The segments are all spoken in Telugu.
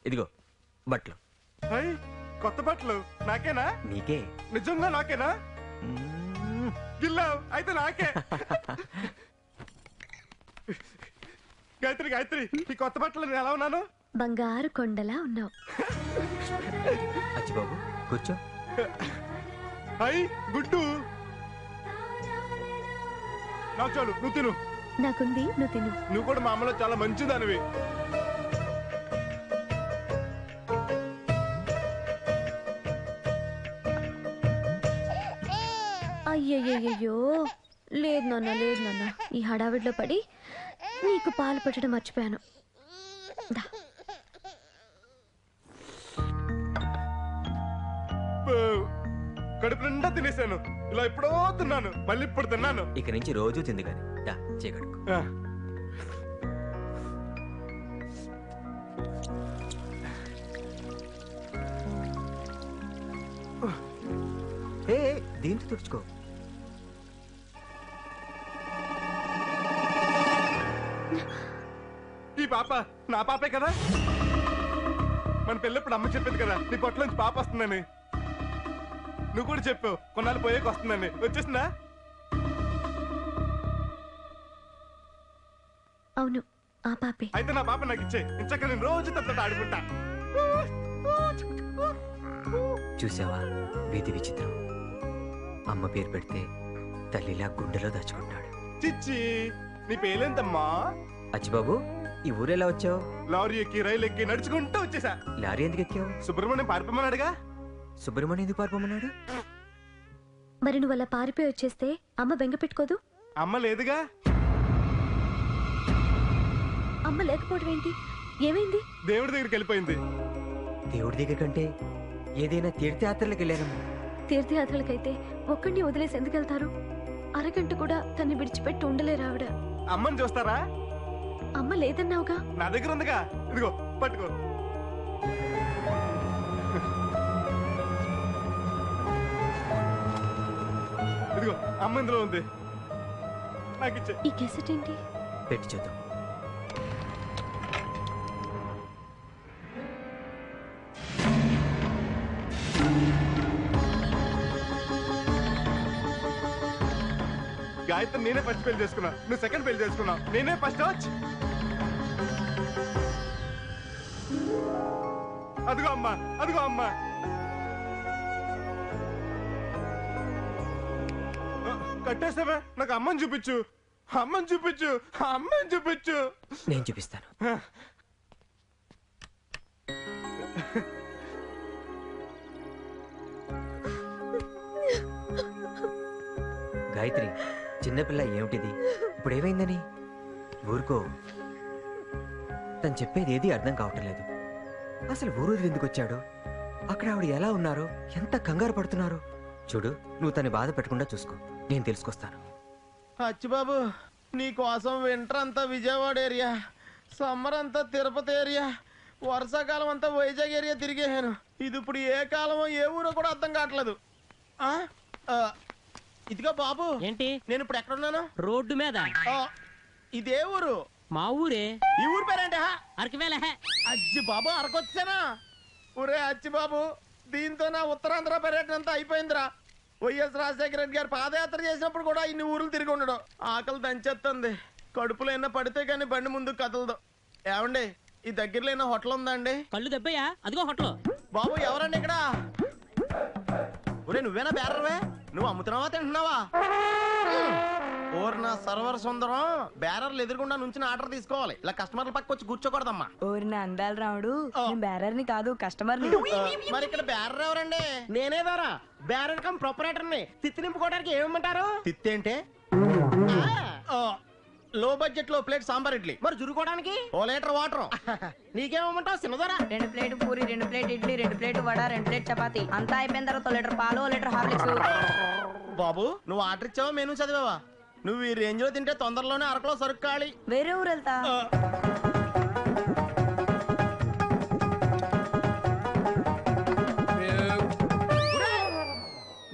ఇదిగో బట్టలు. కొత్త బట్టలు నాకేనా? నీకే. నిజంగా నాకేనా? గిల్లావు అయితే నాకే. గాయత్రి గాయత్రి, ఈ కొత్త బట్టలు నేను ఎలా ఉన్నాను? బంగారు కొండలా ఉన్నావు. అచ్చిబాబు కూర్చో. అయ్యి గుడ్డు నాకు చాలు, నువ్వు తిను. నాకుంది, నువ్వు తిను. నువ్వు కూడా మా అమ్మలో చాలా మంచిదానివి. అయ్యయ్యో, లేదు నాన్న, లేదు నాన్న. ఈ హడావిడిలో పడి నీకు పాలు పెట్టడం మర్చిపోయాను. కడుపు నిండా తినేసాను. ఇలా ఎప్పుడో తిన్నాను, మళ్ళీ ఇప్పుడు తిన్నాను. ఇక నుంచి రోజు తింది కానీ చేయగడుకు. దీంతో తుడుచుకో. ఈ పాప నా పాపే కదా. మన పెళ్ళప్పుడు అమ్మ చెప్పింది కదా నీ పొట్ల నుంచి పాప వస్తుందని. నువ్వు కూడా చెప్పావు కొన్నాళ్ళు పోయేకి వస్తుందని. వచ్చేసిందా? అవును, ఆ పాపే. అయితే నా పాప నాకు ఇచ్చే. ఇంచక్క నేను రోజు తప్ప ఆడుకుంటా. చూసావా వీధి విచిత్రం. అమ్మ పేరు పెడితే తల్లిలా గుండెలో దాచుకుంటాడు. చిచ్చి, నీ పేలేంతమ్మా? అచ్చిబాబు, ఈ ఊరెలా వచ్చావు? లారీ ఎక్కి రైలు ఎక్కి నడుచుకుంటూ వచ్చేసా. లారీ ఎందుకు ఎక్కావు? సుబ్రహ్మణ్యం పారిపోమన్నాడుగా. సుబ్రహ్మణ్యం ఎందుకు పారిపోమన్నాడు? మరి నువ్వు అలా పారిపోయి వచ్చేస్తే అమ్మ బెంగ పెట్టుకోదు? అమ్మ లేదుగా. అమ్మ లేకపోవడం ఏంటి? ఏమైంది? దేవుడి దగ్గరికి వెళ్ళిపోయింది. దేవుడి దగ్గర కంటే ఏదైనా తీర్థయాత్రలకు వెళ్ళారమ్మా. తీర్థయాత్రలకైతే ఒక్కడిని వదిలేసి ఎందుకు వెళ్తారు? అరగంట కూడా తన్ని విడిచిపెట్టి ఉండలేరు ఆవిడ. అమ్మని చూస్తారా? అమ్మ లేదన్నావుగా. నా దగ్గర ఉందిగా, ఇదిగో పట్టుకో. ఇదిగో అమ్మ ఇందులో ఉంది, నాకు ఇచ్చే. ఈ కెసెట్ ఏంటి? పెట్టి చూద్దాం. గాయత్రి నేనే ఫస్ట్ పెళ్లి చేసుకున్నా, నువ్వు సెకండ్ పెళ్లి చేసుకున్నావు. నేనే ఫస్ట్ వచ్చి. అదిగో అమ్మా, అదిగో అమ్మా. కట్టేస్తావే, నాకు అమ్మని చూపించు, అమ్మని చూపించు, అమ్మని చూపించు. నేను చూపిస్తాను. గాయత్రి, చిన్నపిల్ల ఏమిటిది? ఇప్పుడు ఏమైందని? ఊరుకో. తను చెప్పేది ఏది అర్థం కావటం లేదు. అసలు ఊరు ఎందుకు వచ్చాడు? అక్కడ ఆవిడ ఎలా ఉన్నారో, ఎంత కంగారు పడుతున్నారో చూడు. నువ్వు తను బాధ పెట్టకుండా చూసుకో, నేను తెలుసుకొస్తాను. అచ్చిబాబు, నీ కోసం వింటర్ అంతా విజయవాడ ఏరియా, సమ్మర్ అంతా తిరుపతి ఏరియా, వర్షాకాలం అంతా వైజాగ్ ఏరియా తిరిగేసాను. ఇది ఇప్పుడు ఏ కాలమో ఏ ఊరో కూడా అర్థం కావట్లేదు. ఇదిగో బాబు. ఏంటి? నేను ఇప్పుడు ఎక్కడున్నాను? రోడ్డు మీద. ఇదే ఊరు? మా ఊరే. ఈ ఊరు పేరేంటి? అరకువేల. అజ్జి బాబు, అరకొచ్చానా? ఊరే అచ్చి బాబు, దీంతో నా ఉత్తరాంధ్ర పర్యటన అంతా అయిపోయిందిరా. వైఎస్ రాజశేఖర రెడ్డి గారు పాదయాత్ర చేసినప్పుడు కూడా ఇన్ని ఊర్లు తిరిగి ఉండడం. ఆకలి దంచేస్తుంది. కడుపులో ఏమన్నా పడితే కానీ బండి ముందుకు కదలదు. ఏమండి, ఈ దగ్గరలో ఏమైనా హోటల్ ఉందా అండి? కళ్ళు దెబ్బయ్యా, అదిగో హోటల్. బాబు ఎవరండి ఇక్కడ? ఒరే నువ్వేనా బేరర్వే? నువ్వు అమ్ముతున్నావా తింటున్నావా? ఓర్ నా సర్వర్ సుందరం, బేరర్లు ఎదురుకుండా నుంచి ఆర్డర్ తీసుకోవాలి. ఇలా కస్టమర్ల పక్క వచ్చి కూర్చోకూడదమ్మా. ఓరి నా అందాలు రాముడు, బేరర్ని కాదు కస్టమర్ని. మరి ఇక్కడ బేరర్ ఎవరండి? నేనే దారా బేరర్ కమ్ ప్రొపరేటర్ని. తిత్తి నింపుకోవడానికి ఏమంటారు? తిత్తి అంటే లో బడ్జెట్ లో ప్లేట్ సాంబార్ ఇడ్లీ. మరి జురుకోవడానికి ఓ లీటర్ వాటర్. నీకేమంటావు చిన్నదరా? 2 plate puri, 2 plate idli, 2 plate vada, 2 plate chapati. అంతా అయిపోయిన తర్వాత లీటర్ పాలు, లీటర్ హార్లిక్స్. బాబు, నువ్వు ఆర్డర్ ఇచ్చావా మెనూ చదివావా? నువ్వు ఈ రేంజ్ లో తింటే తొందరలోనే అరకులో సరుకు ఖాళీ. వేరే ఊరు వెళ్తా.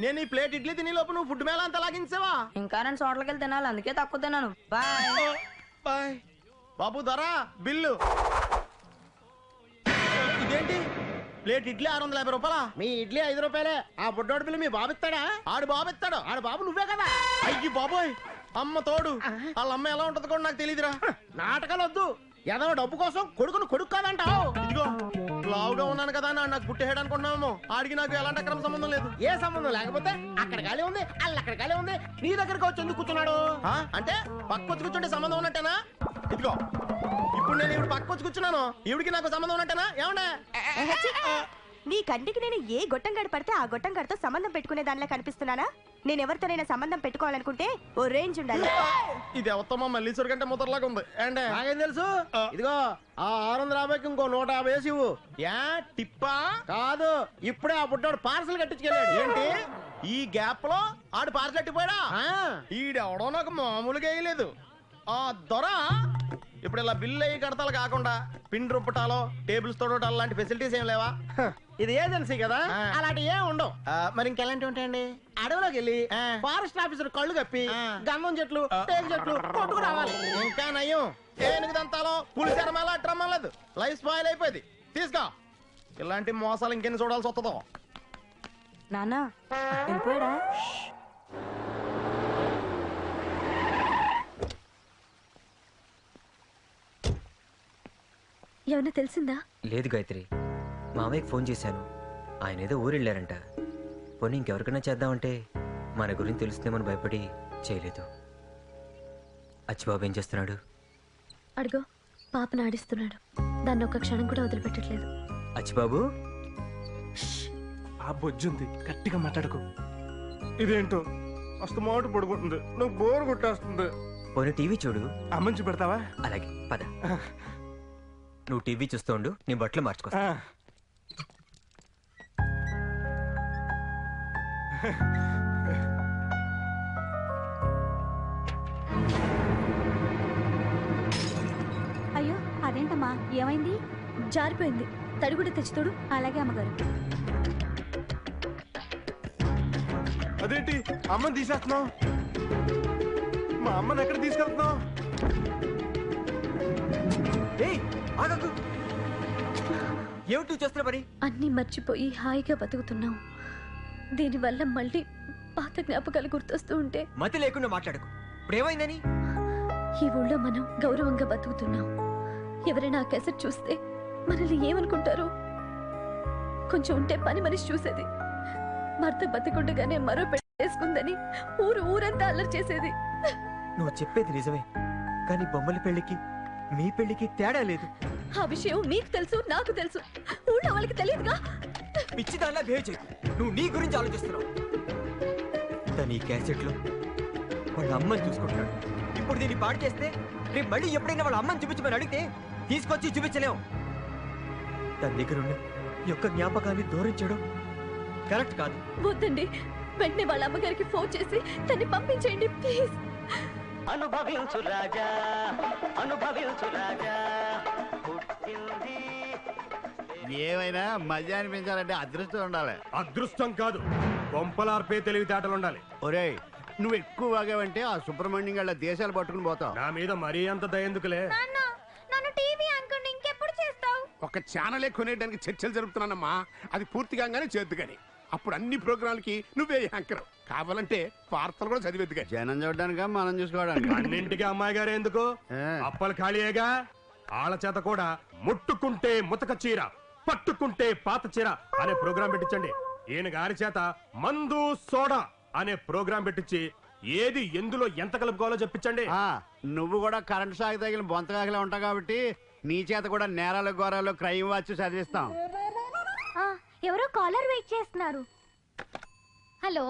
నేను ఈ ప్లేట్ ఇడ్లీ తిని లోపు నువ్వు ఫుడ్ మేళ అంతా లాగించావా? ఇంకా నేను చోట్లకి వెళ్తే తినాలి, అందుకే తక్కువ తిన్నాను. Bye bye. బాబు ధర బిల్లు ఏంటి ప్లేట్ ఇడ్లీ 650 రూపాయలా? మీ ఇడ్లీ 5 రూపాయలే. ఆ బుడ్డోడి బిల్లు మీ బాబు ఇస్తాడా? ఆడు బాబు ఇస్తాడు. ఆడు బాబు నువ్వే కదా. అయ్యి బాబోయ్, అమ్మ తోడు. వాళ్ళ అమ్మ ఎలా ఉంటది కూడా నాకు తెలియదురా. నాటకాలు వద్దు. ఏదో డబ్బు కోసం కొడుకును కొడుకు కాదంటావు. ఇదిగో లావుగా ఉన్నాను కదా నాకు పుట్టేయడం అనుకుంటున్నామో. ఆడికి నాకు ఎలాంటి అక్రమ సంబంధం లేదు. ఏ సంబంధం లేకపోతే అక్కడ గాలి ఉంది, అక్కడ గాలి ఉంది, నీ దగ్గరకు వచ్చి ఎందుకు కూర్చున్నాడు? అంటే పక్క వచ్చి కూర్చుంటే సంబంధం ఉన్నట్టేనా? ఇదిగో ఇప్పుడు నేను ఇప్పుడు పక్క వచ్చి కూర్చున్నాను, ఈవిడికి నాకు సంబంధం ఉన్నట్టేనా? ఏమన్నా నీ కంటికి నేను ఏ గొట్టం గడి పడితే ఆ గొట్టం గడితో సంబంధం పెట్టుకునే దానిలో కనిపిస్తున్నానా? నేను ఎవరితోనైనా సంబంధం పెట్టుకోవాలనుకుంటే ఓ రేంజ్ ఉండాలి. ఇది ఎవత్తమ్మా మల్లీశ్వరి కంటే ముద్రలాగా ఉంది. అంటే నాకేం తెలుసు. ఇదిగో ఆ 650కి ఇంకో 150 వేసి ఇవ్వు. యా టిప్పా కాదు, ఇప్పుడే ఆ బుడ్డాడు పార్సల్ కట్టించుకెళ్ళాడు. ఏంటి ఈ గ్యాప్ లో ఆడు పార్సల్ కట్టిపోయాడా? ఈడెవడో నాకు మామూలుగా వేయలేదు. ఆ దొర ఇప్పుడు ఇలా బిల్లు అయ్యి కడతాలు కాకుండా పిన్ రుప్పటాలో టేబుల్స్ తోడటాలు లాంటి ఫెసిలిటీస్ ఏం లేవా? ఇది ఏజెన్సీ కదా, అలాంటి ఏం ఉండవు. మరి ఇంకెలాంటివి ఉంటాయండి? అడవిలోకి వెళ్ళి ఫారెస్ట్ ఆఫీసర్ కళ్ళు కప్పి గంధం చెట్లు టేకు చెట్లు కొట్టుకు రావాలి. ఇంకా నయ్యం ఏనుగు దంతాలో పులి చర్మాలు అట్టరమ్మలేదు. లైఫ్ స్పాయిల్ అయిపోయింది. తీసుకో. ఇలాంటి మోసాలు ఇంకెన్ని చూడాల్సి వస్తుందో. నానా వెళ్ళిపోయాడా? ఏమన్నా తెలిసిందా? లేదు గాయత్రి, మామయ్యకి ఫోన్ చేశాను. ఆయన ఏదో ఊరు వెళ్ళారంట. పోనీ ఇంకెవరికైనా చేద్దామంటే మన గురించి తెలుస్తుందేమని భయపడి చేయలేదు. అచ్చిబాబు ఏం చేస్తున్నాడు? అడుగో పాపను ఆడిస్తున్నాడు. దాన్ని ఒక్క క్షణం కూడా వదిలిపెట్టట్లేదు. అచ్చిబాబు ఆ బొజ్జుంది, గట్టిగా మాట్లాడుకో. ఇదేంటో అస్తు మాట పడుకుంటుంది, నాకు బోర్ కొట్టేస్తుంది. పోనీ టీవీ చూడు. అమ్మని చూపెడతావా? అలాగే పద. నువ్వు టీవీ చూస్తూ ఉండు, నీ బట్టలు మార్చుకో. అయ్యో అదేంటమ్మా, ఏమైంది? జారిపోయింది. తడి కూడా తెచ్చుతోడు. అలాగే అమ్మగారు. అదేంటి అమ్మని తీసేస్తున్నావు? మా అమ్మని ఎక్కడ తీసుకెళ్తున్నావు? ఏమిటి చేస్తున్నా పని? అన్నీ మర్చిపోయి హాయిగా బతుకుతున్నాం. దీనివల్ల మళ్ళీ పాత జ్ఞాపకాలు గుర్తొస్తూ ఉంటే మతి లేకుండా మాట్లాడకు. ఇప్పుడు ఏమైందని? ఈ ఊళ్ళో మనం గౌరవంగా బతుకుతున్నాం. ఎవరైనా ఆ కేసెట్ చూస్తే మనల్ని ఏమనుకుంటారు? కొంచెం ఉంటే పని మనిషి చూసేది. భర్త బతికుండగానే మరో పెళ్ళేసుకుందని ఊరంతా అల్లరి చేసేది. నువ్వు చెప్పేది నిజమే, కానీ బొమ్మల పెళ్లికి మీ పెళ్లికి తేడా లేదు. ఆ విషయం మీకు తెలుసు, నాకు తెలుసు. ఊళ్ళో వాళ్ళకి తెలియదుగా. పిచ్చి దానిలా బిహేవ్ చేయకు. నువ్వు నీ గురించి ఆలోచిస్తున్నావు. తను ఈ క్యాసెట్లో వాళ్ళ అమ్మని చూసుకుంటున్నాడు. ఇప్పుడు దీన్ని పాడు చేస్తే రేపు మళ్ళీ ఎప్పుడైనా వాళ్ళ అమ్మని చూపించమని అడిగితే తీసుకొచ్చి చూపించలేము. తన దగ్గర ఉన్న ఈ యొక్క జ్ఞాపకాన్ని దూరం చేయడం కరెక్ట్ కాదు. వద్దండి, వెంటనే వాళ్ళ అమ్మగారికి ఫోన్ చేసి తన్ని పంపించేయండి ప్లీజ్. అనుభవించు రాజా, అనుభవించు రాజా. ఏమైనా మధ్య అనిపించాలంటే అదృష్టం ఉండాలి. అదృష్టం కాదు, కొంపలార్పే తెలివితేటలు ఉండాలి. ఒరేయ్, నువ్వు ఎక్కువ వాగావంటే ఆ సుబ్రహ్మణ్యం గళ్ళ దేశాలు పట్టుకుని పోతావు. నా మీద మరీ అంత దయందుకులే. ఒక ఛానలే కొనేయడానికి చర్చలు జరుపుతున్నానమ్మా. అది పూర్తి కాగానే చేద్దు గాని అప్పుడు అన్ని ప్రోగ్రాంలకి నువ్వే యాంకర్. కావాలంటే వార్తలు కూడా చదివేద్దు గాని. జనం చూడడానిక మనం చూసుకోవడానికి. అన్నింటికి అమ్మాయి గారు ఎందుకు? అప్పలు ఖాళీయేగా. ఆళ్ళ చేత కూడా ముట్టుకుంటే ముతక చీర, పట్టుకుంటే పాత చీర అనే ప్రోగ్రాం పెట్టించండి. ఈయన గారి చేత మందు సోడా అనే ప్రోగ్రాం పెట్టించి ఏది ఎందులో ఎంత కలుపుకోవాలో చెప్పించండి. నువ్వు కూడా కరెంట్ షాక్ తగిలిన బొంతకాకలే ఉంటావు కాబట్టి నీ చేత కూడా నేరాలు ఘోరాలు క్రైమ్ వాచ్ చదివిస్తాం. ఎవరో కాలర్ వెయిట్ చేస్తున్నారు. హలో,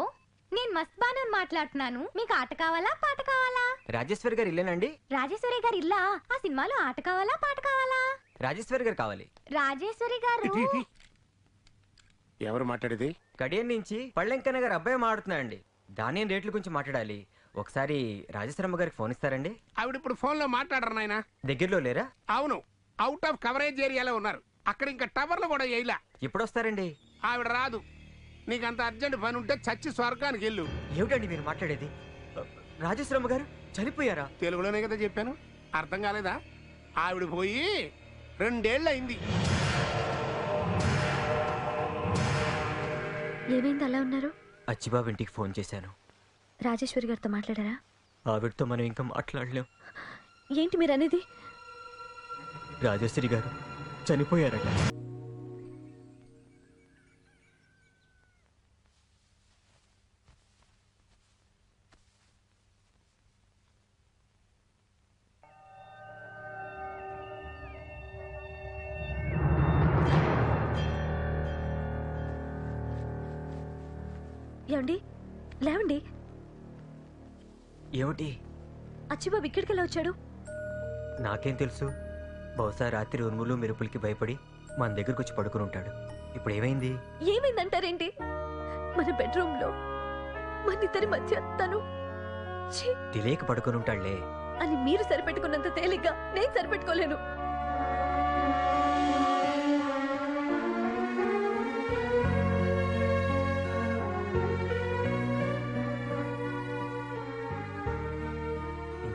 నేను మస్త్ బానర్ మాట్లాడుతున్నాను. మీకు ఆట కావాలా పాట కావాలా? రాజేశ్వరి గారు ఇల్లేనండి? రాజేశ్వరి గారు ఇల్లా? ఆ సినిమాలో ఆట కావాలా పాట కావాలా? రాజేశ్వరి గారు కావాలి. రాజేశ్వరి గారు ఎవరు మాట్లాడేది? కడియం నుంచి పళ్ళెంకన్న గారు అబ్బాయి మాట్లాడుతున్నాయండి. ధాన్యం రేట్ల గురించి మాట్లాడాలి. ఒకసారి రాజేశ్వరమ్మ గారికి ఫోన్ ఇస్తారండి? ఆవిడ ఇప్పుడు ఫోన్ లో మాట్లాడరు నాయనా. దగ్గరలో లేరా? అవును, అవుట్ ఆఫ్ కవరేజ్ ఏరియాలో ఉన్నారు. అక్కడ ఇంకా టవర్లు కూడా వేయలా. ఎప్పుడు వస్తారండి? ఆవిడ రాదు. నీకంత అర్జెంట్ పని ఉంటే చచ్చి స్వర్గానికి వెళ్ళు. ఏమిటండి మీరు మాట్లాడేది? రాజేశ్వరమ్మ గారు చనిపోయారా? తెలుగులోనే కదా చెప్పాను, అర్థం కాలేదా? ఆవిడ పోయి 2 ఏళ్ళు అయింది. ఏమైంది అలా ఉన్నారు? అచ్చిబాబు ఇంటికి ఫోన్ చేశాను. రాజేశ్వరి గారితో మాట్లాడారా? ఆవిడతో మనం ఇంకా మాట్లాడలేం. ఏంటి మీరు అనేది? రాజేశ్వరి గారు చనిపోయారట. ఏమండి, లేవండి. ఏమిటి? అచ్చిబాబు ఇక్కడికి ఎలా వచ్చాడు? నాకేం తెలుసు. బహుశా రాత్రి ఉరుములు మెరుపులకి భయపడి మన దగ్గరకు వచ్చి పడుకుని ఉంటాడు. ఇప్పుడు ఏమైంది? ఏమైందంటారేంటి? మన బెడ్రూమ్ లో మన ఇద్దరి మధ్య తను ఛీ తెలియక పడుకుని ఉంటాడులే. అని మీరు సరిపెట్టుకున్నంత తేలిగ్గా నేను సరిపెట్టుకోలేను.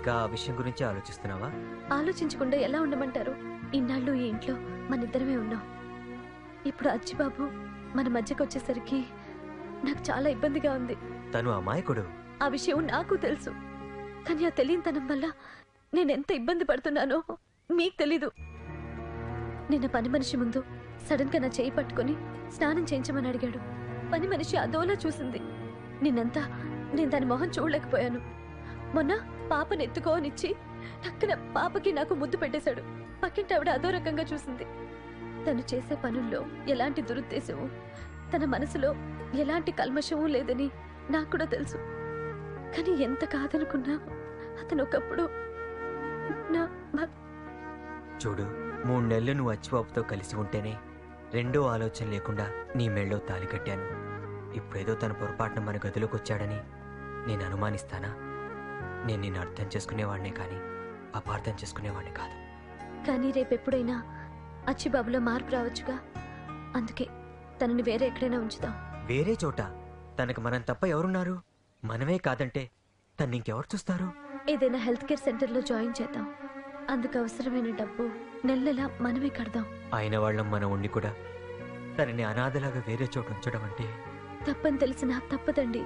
ఇంకా ఆ విషయం గురించి ఆలోచిస్తున్నావా? ఆలోచించకుండా ఎలా ఉండమంటారు? ఇన్నాళ్ళు ఈ ఇంట్లో మన ఇద్దరమే ఉన్నాం. ఇప్పుడు అచ్చిబాబు మన మధ్యకు వచ్చేసరికి నాకు చాలా ఇబ్బందిగా ఉంది. తను అమాయకుడు. ఆ విషయం నాకు తెలుసు. కానీ ఆ తెలియనితనం వల్ల నేను ఎంత ఇబ్బంది పడుతున్నానో మీకు తెలీదు. నిన్న పని మనిషి ముందు సడన్ గా నా చేయి పట్టుకుని స్నానం చేయించమని అడిగాడు. పని మనిషి అదోలా చూసింది. నిన్నంతా నేను దాని మొహం చూడలేకపోయాను. మొన్న పాపను ఎత్తుకోనిచ్చి టక్కున పాపకి నాకు ముద్దు పెట్టేశాడు. పక్కింటి ఆవిడ అదో రకంగా చూసింది. తను చేసే పనుల్లో ఎలాంటి దురుద్దేశము, తన మనసులో ఎలాంటి కల్మషము లేదని నాకు కూడా తెలుసు. కానీ ఎంత కాదనుకున్నా అతను ఒకప్పుడు చూడు, 3 నెలలు నువ్వు అచ్చిబాబుతో కలిసి ఉంటేనే రెండో ఆలోచన లేకుండా నీ మెళ్ళో తాలి కట్టాను. ఇప్పుడేదో తన పొరపాటున మన గదిలోకి వచ్చాడని నేను అనుమానిస్తానా? నేను నిన్ను అర్థం చేసుకునేవాడినే కానీ అపార్థం చేసుకునేవాడిని కాదు. కానీ రేపెప్పుడైనా అచ్చిబాబులో మార్పు రావచ్చుగా. అందుకే తనని వేరే ఎక్కడైనా ఉంచుదాం. వేరే చోట? తనకు మనం తప్ప ఎవరున్నారు? మనమే కాదంటే తను ఇంకెవరు చూస్తారు? ఏదైనా హెల్త్ కేర్ సెంటర్లో జాయిన్ చేద్దాం. అందుకు అవసరమైన డబ్బు నెలలా మనమే కడదాం. అయిన వాళ్ళం మనం ఉండి కూడా తనని అనాథలాగా వేరే చోట ఉంచడం అంటే తప్పని తెలిసినా తప్పదండి.